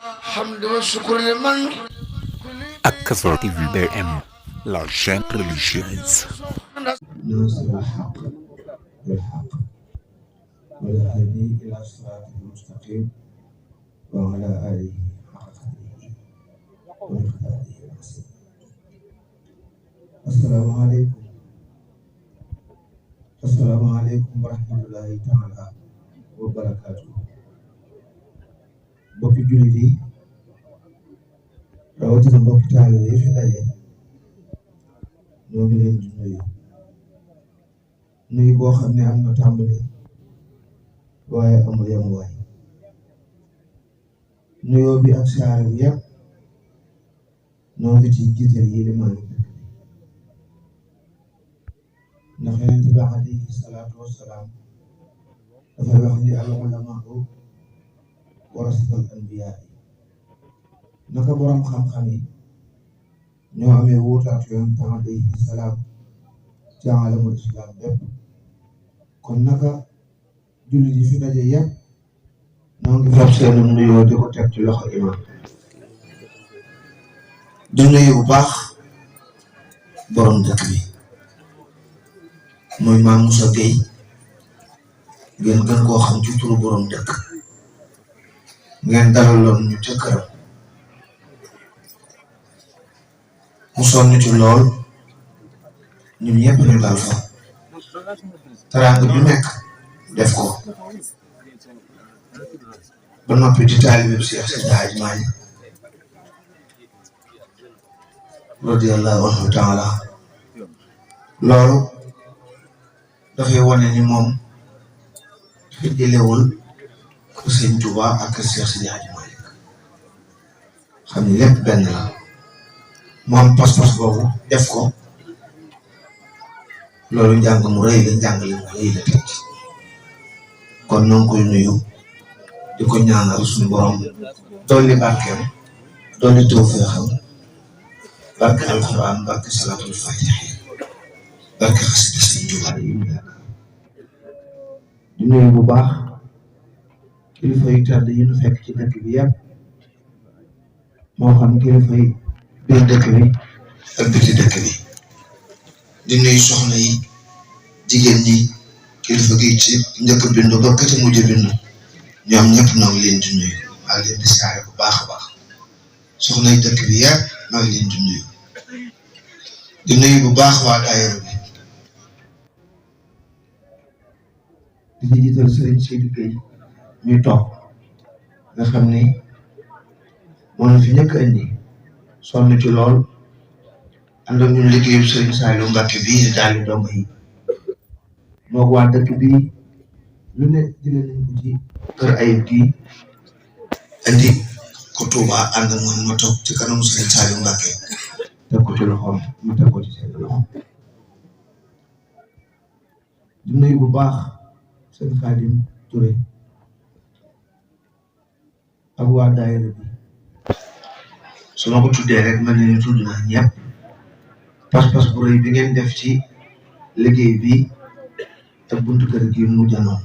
حمد والشكر لمن Akazor TV BM, la chaîne religieuse. ناصر الحق بالحق والهادي إلى صراط المستقيم وعلى آله حق قدره ومقداره العظيم. السلام عليكم ورحمة الله تعالى وبركاته. bokki jullit yi rawatina bokki taalibe yi fi daje ñoo ngi leen di nuyu boo xam ne am na tàmbali waaye amul yamuwaay nuyoo bi ak saar bi yëpp ñoo ngi ci jiital yi limaan dëkk bi ndax Yonent bi alayhi salaatu wassalaam dafay wax ni al ulamaa'u warasatul anbiyaa naka borom xam-xam yi ñoo amee wuutaat Yonent alayhi salaam ci alamul islam bépp kon naka jullit yi fi daje yëpp ñoo ngi fab seenu nuyoo di ko teg ci loxo imam di nuyu bu baax borom dëkk bi mooy Maam Moussa Gueye ngeen gën koo xam ci turu borom dëkk ngeen dalaloon ñu ca këram mu sonn ci lool ñun ñëpp ñu dal fa teraanga ju nekk def ko ba noppi di taalibe Cheikh Seydi Hadji Malick radiyallahu anhu taala loolu dafay wane ni moom dafa jëlewul ko Sëñ Tuubaa ak Cheikh Seydi Hadji Malick xam ni lépp benn la moom pas-pas boobu def ko loolu njàng mu rëy la njàngale mu rëy la teg kon noo ngi koy nuyu di ko ñaanal suñu borom dolli barkeem dolli tawfeexam barke alquran barke salaatul fatiha barke xasida Sëñ Tuubaa yi mu yaakaar di nuyu bu baax kilifa yu tedd yi ñu fekk ci dëkk bi yëpp moo xam kilifa yi biir dëkk bi ak biti dëkk bi di nuyu soxna yi jigéen ñi kilifa gi ci njëkk bindu ba kati mujj bindu ñoom ñëpp ñoo ngi leen di nuyu maa ngi leen di siyaare bu baax a baax soxna yi dëkk bi yëpp maa ngi leen di nuyu bu baax waa daayira bi di jiital Serigne Seydou Gueye ñuy toog nga xam ni moom la fi njëkk a indi sonn ci lool ànd ak ñun liggéeyu Serigne Saliou Mbacké bii di daal di dongo yi moog waa dëkk bii lu ne jëlee nañ ko ci kër ayib gii indi ko Touba ànd ak man ma toog ci kanamu Serigne Saliou Mbacké teg ko ci loxoom ma teg ko ci seen loxo di nuyu bu baax seen Khadim Touré ak waa daayira bi su ma ko tuddee rek mel ni tudd naa ñëpp pas-pas bu rëy bi ngeen def ci liggéey bi te buntu kër gi mu janoon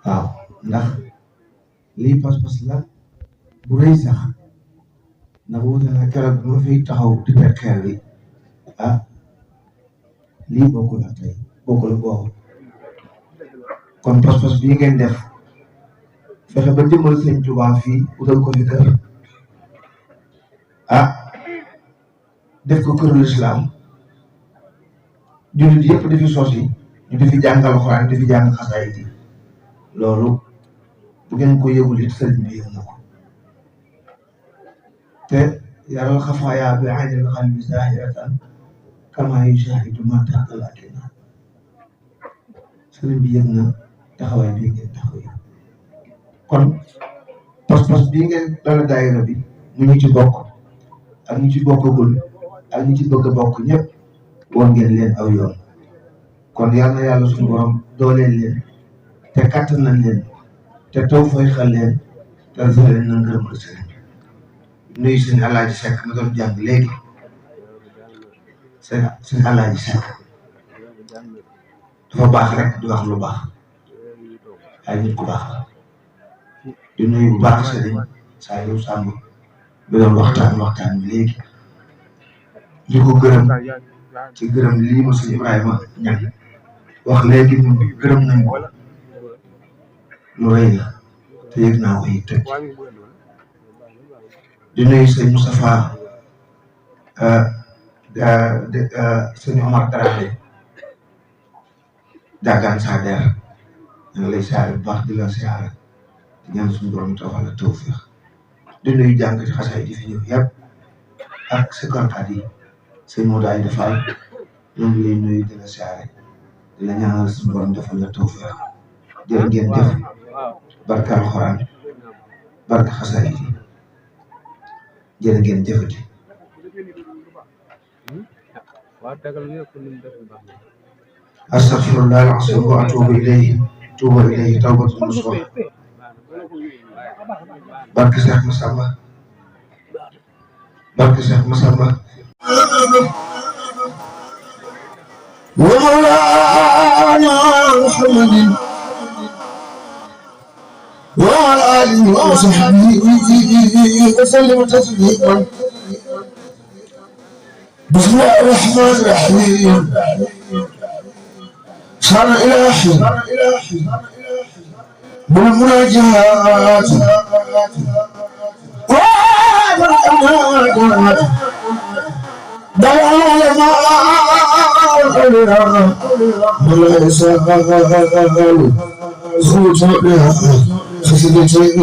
waaw ndax lii pas-pas la bu rëy sax ndax wuute na keroog bi ma fiy taxaw di teg xeer bi lii bokkul ak tey bokkul ak boobu kon pas-pas bii ngeen def fexe ba jëmmal Sëñ Tuubaa fii utal ko fi kër def ko këru lislaam jullit yëpp di fi sos yi ñu di fi jàngal Alxuraan di fi jàng xasaayid yi loolu bu ngeen ko yëgul it sëriñ bi yëg na ko te yaral xafaaya bi aynil qalbi zaahiratan kamaa yusaahidu maa tahtal akinaa sëriñ bi yëg na taxawaay bii ngeen taxaw yi kon pas-pas bii ngeen dala daayira bi mu ñu ci bokk ak ñu ci bokkagul ak ñi ci bëgg a bokk ñëpp woon ngeen leen aw yoon kon yal na yàlla suñu borom dooleel leen te kattanal leen te taw fay xal leen te leen na ngërëmal sëriñ nuyu seen Alaaji Seck ma doon jàng léegi seen Alaaji Seck dafa baax rek di wax lu baax ay nit ku baax la di nuyu bu baax Serigne Saliou Samb bi doon waxtaan bi léegi di ko gërëm ci gërëm lii ma sëñ Ibrahima ñan wax léegi ñun gërëm nañ ko lu rëy la te yëg naa ko it di nuyu sëñ Moustapha sëñ Omar Dramé jàggaan saa der ñu ngi lay siyaare bu baax di la siyaare di ñaan suñu borom tawal la tawfiix di nuyu jàngati xasaay di fi ñëw yëpp ak secondaire yi sëñ Modou Aïda Fall ñoo ngi lay nuyu di la siyaare di la ñaanal suñu borom defal la tawfiix jërë ngeen jëf barka alxuraan barka xasaay yi jërë ngeen jëfati astaghfirullah al-azim wa atubu ilayhi tawbatan nasuha barke Cheikh Massamba wa mawlana Muhammadin wa ala alihi wa sahbihi wa sallam tasliman bismillahir rahmanir rahim صار إلهي بالمناجات والأمانات دعوا لما وليس خروج لها خسرتي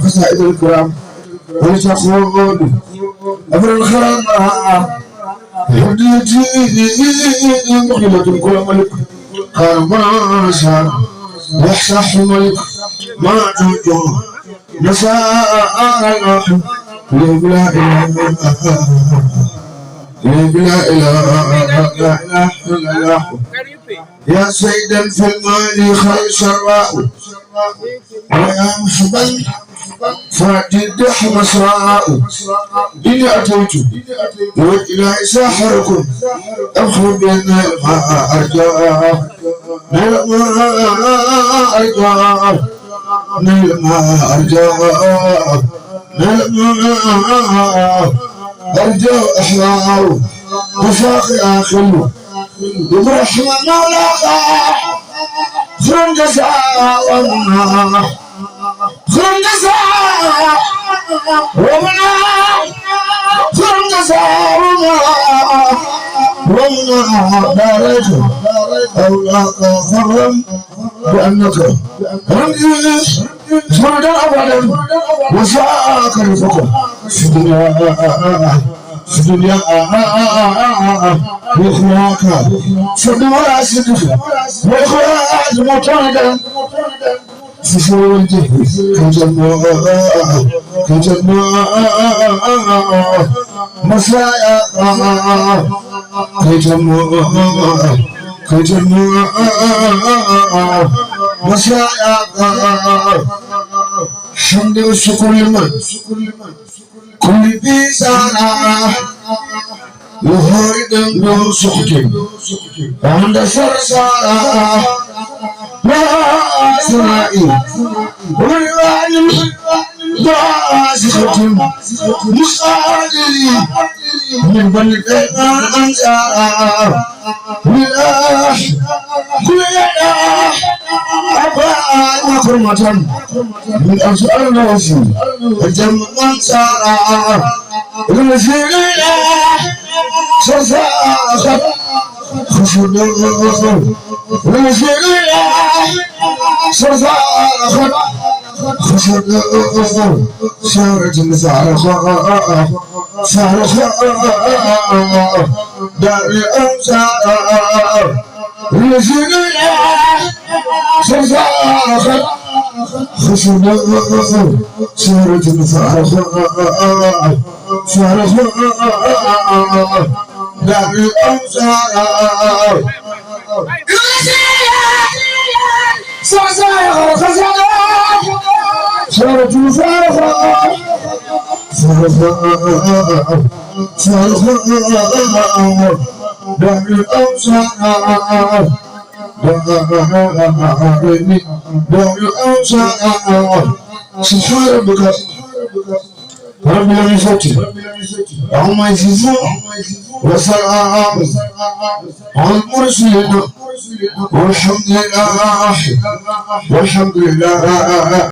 فسائد الكرام ولتقول أمر الخرام حديتي مغلبة كل ملك قال ما شاء يحصح الملك ما توجه نساء الأحب لا إله إلا الله يا سيدا في المال خير شراء ويا محبا فاتدح مسراء إني أتيت وإلى ساحركم أخرج بين ما أرجاء نيل ما أرجاء أحرار وفاقي آخر برحمة مولاك خرم جزاء ومنا خرم جزاء ومنا خرم جزاء ومنا دارت أولاك خرم بأنك رمجيش فردا أبدا وساك رفقه في الدنيا وإخواك فدوى صدق وإخواك مطردا في سويته كجنة مسايا كجنة مسايا حمد والشكر لمن كل بيسانا وهارد من سخط عند سرسارا لا سرائي والوان باسخة مصادري من بلدان أنزارا لله كل يدا أبا مكرمة من أسأل نوسي الجمع أنصارا المسيرين سرساخت خشد المسيرين سرساخت خشد شارة صارخة دار الأمصار المسيرين سرساخت خشنا سهرة فارغ دار الأمصار سهرة دار الأمصار سبحان ربك رب العزة عما يصفون وسلام على المرسلين والحمد لله